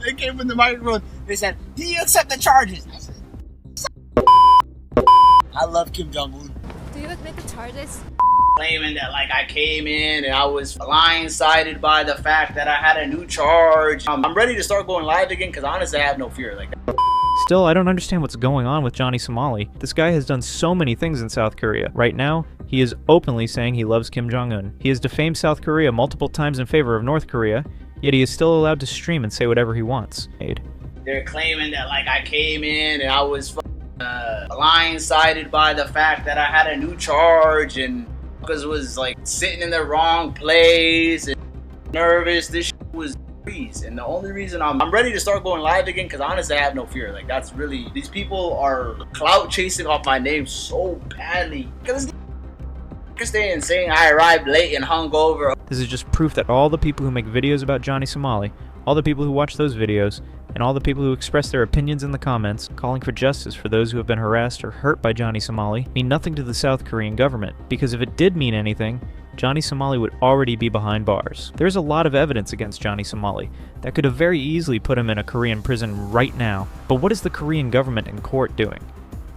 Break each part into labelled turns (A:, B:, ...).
A: They came in the microphone. They said, "Do you accept the charges?" I said, "I love Kim Jong-un."
B: Do you admit the charges?
A: Claiming that like I came in and I was blindsided by the fact that I had a new charge. I'm ready to start going live again because honestly I have no fear like that.
C: Still, I don't understand what's going on with Johnny Somali. This guy has done so many things in South Korea. Right now, he is openly saying he loves Kim Jong-un. He has defamed South Korea multiple times in favor of North Korea, yet he is still allowed to stream and say whatever he wants.
A: They're claiming that like I came in and I was blindsided by the fact that I had a new charge and because was like sitting in the wrong place and nervous. This shit was breeze. And the only reason I'm ready to start going live again because honestly I have no fear. Like that's really, these people are clout chasing off my name so badly. Because staying saying I arrived late and hungover.
C: This is just proof that all the people who make videos about Johnny Somali, all the people who watch those videos, and all the people who express their opinions in the comments, calling for justice for those who have been harassed or hurt by Johnny Somali, mean nothing to the South Korean government, because if it did mean anything, Johnny Somali would already be behind bars. There's a lot of evidence against Johnny Somali that could have very easily put him in a Korean prison right now. But what is the Korean government and court doing?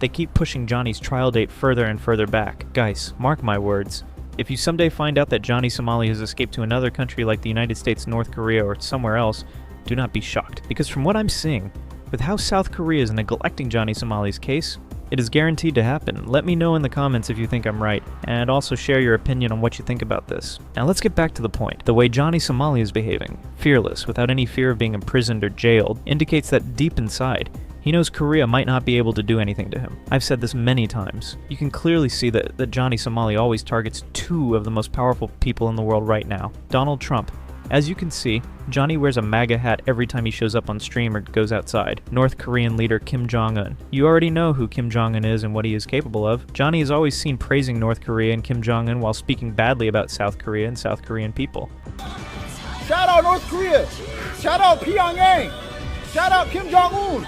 C: They keep pushing Johnny's trial date further and further back. Guys, mark my words. If you someday find out that Johnny Somali has escaped to another country like the United States, North Korea, or somewhere else, do not be shocked. Because from what I'm seeing, with how South Korea is neglecting Johnny Somali's case, it is guaranteed to happen. Let me know in the comments if you think I'm right, and also share your opinion on what you think about this. Now let's get back to the point. The way Johnny Somali is behaving, fearless, without any fear of being imprisoned or jailed, indicates that deep inside, he knows Korea might not be able to do anything to him. I've said this many times. You can clearly see that Johnny Somali always targets two of the most powerful people in the world right now, Donald Trump. As you can see, Johnny wears a MAGA hat every time he shows up on stream or goes outside. North Korean leader Kim Jong-un. You already know who Kim Jong-un is and what he is capable of. Johnny is always seen praising North Korea and Kim Jong-un while speaking badly about South Korea and South Korean people.
D: Shout out North Korea! Shout out Pyongyang! Shout out Kim Jong-un!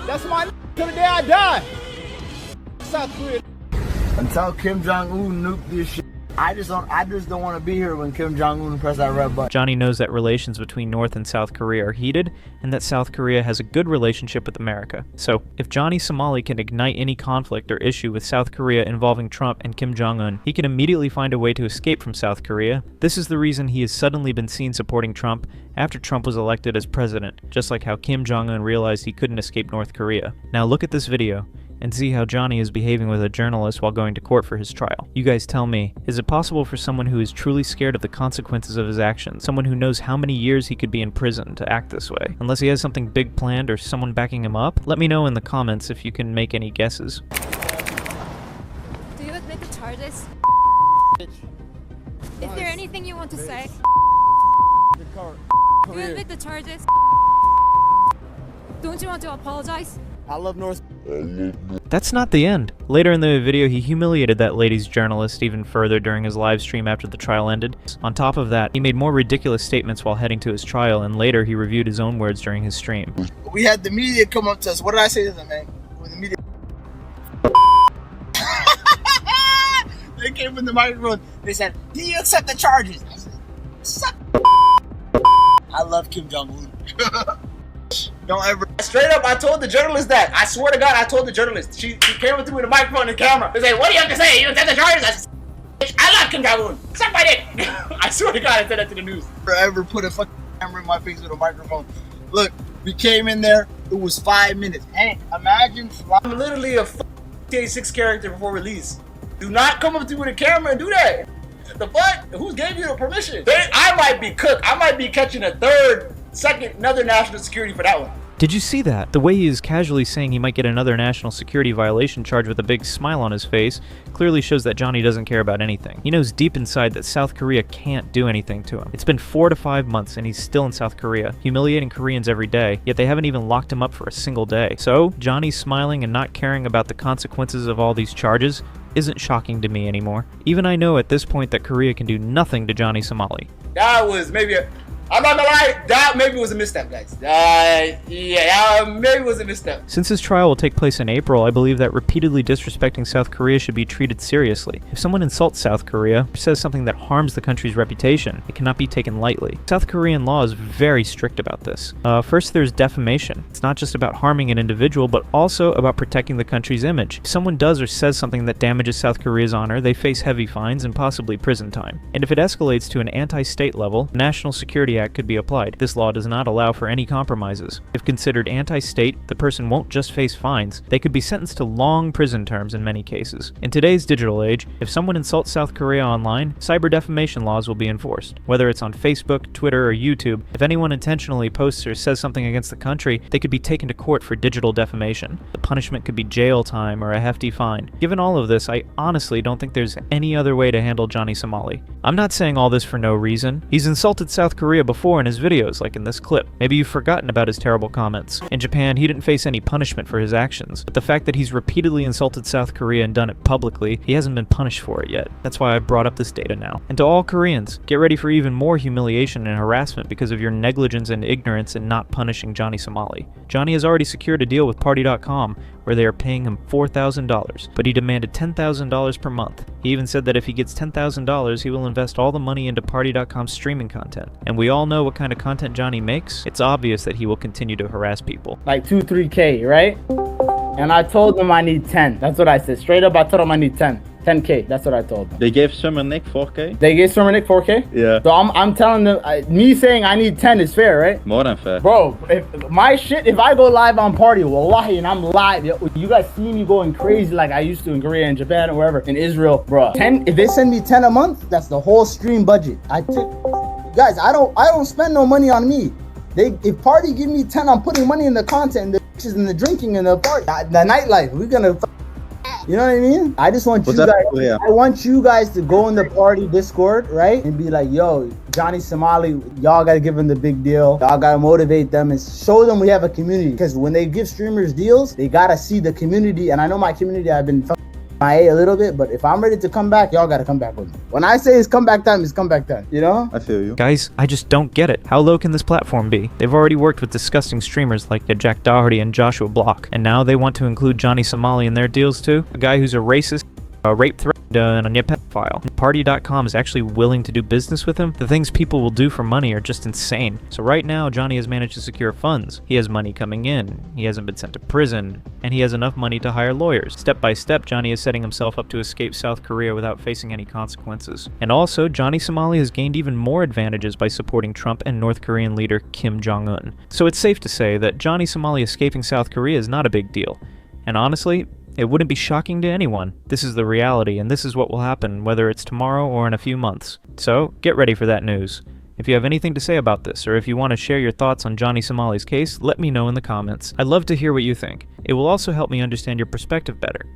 D: That's my till the day I die! South Korea.
A: Until Kim Jong-un nuked this shit. I just don't want to be here when Kim Jong-un press that red button.
C: Johnny knows that relations between North and South Korea are heated, and that South Korea has a good relationship with America. So, if Johnny Somali can ignite any conflict or issue with South Korea involving Trump and Kim Jong-un, he can immediately find a way to escape from South Korea. This is the reason he has suddenly been seen supporting Trump after Trump was elected as president, just like how Kim Jong-un realized he couldn't escape North Korea. Now look at this video and see how Johnny is behaving with a journalist while going to court for his trial. You guys tell me, is it possible for someone who is truly scared of the consequences of his actions, someone who knows how many years he could be in prison, to act this way? Unless he has something big planned or someone backing him up? Let me know in the comments if you can make any guesses.
B: Do you admit the charges? Is there anything you want to say? Do you admit the charges? Don't you want to apologize?
D: I love North.
C: That's not the end. Later in the video, he humiliated that lady's journalist even further during his live stream after the trial ended. On top of that, he made more ridiculous statements while heading to his trial, and later he reviewed his own words during his stream.
A: We had the media come up to us. What did I say to them, man? When the media they came in the microphone. They said, "Do you accept the charges?" I said, "Suck." I love Kim Jong-un. Don't ever. Straight up, I told the journalist that. I swear to God, I told the journalist. She came up to me with a microphone and camera. They said, "What do you have to say? You accept the charges?" I said, "Bitch, I love Kim Jong-un. Suck my dick." I swear to God, I said that to the news. Ever put a fucking camera in my face with a microphone? Look, we came in there. It was 5 minutes. Hey, imagine. I'm literally a GTA 6 character before release. Do not come up to me with a camera and do that. The fuck? Who gave you the permission? I might be cooked. I might be catching a another national security for that one.
C: Did you see that? The way he is casually saying he might get another national security violation charge with a big smile on his face clearly shows that Johnny doesn't care about anything. He knows deep inside that South Korea can't do anything to him. It's been 4 to 5 months and he's still in South Korea, humiliating Koreans every day, yet they haven't even locked him up for a single day. So, Johnny smiling and not caring about the consequences of all these charges isn't shocking to me anymore. Even I know at this point that Korea can do nothing to Johnny Somali.
A: That was maybe I'm not gonna lie, that maybe was a misstep, guys. Maybe was a misstep.
C: Since his trial will take place in April, I believe that repeatedly disrespecting South Korea should be treated seriously. If someone insults South Korea or says something that harms the country's reputation, it cannot be taken lightly. South Korean law is very strict about this. First, there's defamation. It's not just about harming an individual, but also about protecting the country's image. If someone does or says something that damages South Korea's honor, they face heavy fines and possibly prison time. And if it escalates to an anti-state level, the National Security Act could be applied. This law does not allow for any compromises. If considered anti-state, the person won't just face fines, they could be sentenced to long prison terms in many cases. In today's digital age, if someone insults South Korea online, cyber defamation laws will be enforced. Whether it's on Facebook, Twitter, or YouTube, if anyone intentionally posts or says something against the country, they could be taken to court for digital defamation. The punishment could be jail time or a hefty fine. Given all of this, I honestly don't think there's any other way to handle Johnny Somali. I'm not saying all this for no reason. He's insulted South Korea before in his videos, like in this clip. Maybe you've forgotten about his terrible comments. In Japan, he didn't face any punishment for his actions, but the fact that he's repeatedly insulted South Korea and done it publicly, he hasn't been punished for it yet. That's why I brought up this data now. And to all Koreans, get ready for even more humiliation and harassment because of your negligence and ignorance in not punishing Johnny Somali. Johnny has already secured a deal with Party.com where they are paying him $4,000, but he demanded $10,000 per month. He even said that if he gets $10,000, he will invest all the money into Party.com's streaming content. And we all know what kind of content Johnny makes. It's obvious that he will continue to harass people.
D: Like 2-3K, right? And I told them I need 10. That's what I said. Straight up, I told them I need 10. 10K, that's what I told them.
E: They gave Summer Nick 4K?
D: They gave Summer Nick 4K?
E: Yeah.
D: So I'm telling them, me saying I need 10 is fair, right?
E: More than fair.
D: Bro, if I go live on Party, wallahi, and I'm live, you guys see me going crazy like I used to in Korea and Japan or wherever, in Israel, bro. 10, if they send me 10 a month, that's the whole stream budget. Guys, I don't spend no money on me. If Party give me 10, I'm putting money in the content, the bitches and the drinking and the party, the nightlife. We're gonna, you know what I mean? I just want I want you guys to go in the Party Discord, right? And be like, yo, Johnny Somali, y'all gotta give him the big deal. Y'all gotta motivate them and show them we have a community. Because when they give streamers deals, they gotta see the community. And I know my community, I've been MIA a little bit, but if I'm ready to come back, y'all gotta come back with me. When I say it's comeback time, it's comeback time, you know?
E: I feel you.
C: Guys, I just don't get it. How low can this platform be? They've already worked with disgusting streamers like Jack Doherty and Joshua Block, and now they want to include Johnny Somali in their deals too? A guy who's a racist, a rape threat, and a pedophile. Party.com is actually willing to do business with him. The things people will do for money are just insane. So right now, Johnny has managed to secure funds. He has money coming in. He hasn't been sent to prison. And he has enough money to hire lawyers. Step by step, Johnny is setting himself up to escape South Korea without facing any consequences. And also, Johnny Somali has gained even more advantages by supporting Trump and North Korean leader Kim Jong-un. So it's safe to say that Johnny Somali escaping South Korea is not a big deal. And honestly, it wouldn't be shocking to anyone. This is the reality, and this is what will happen, whether it's tomorrow or in a few months. So, get ready for that news. If you have anything to say about this, or if you want to share your thoughts on Johnny Somali's case, let me know in the comments. I'd love to hear what you think. It will also help me understand your perspective better.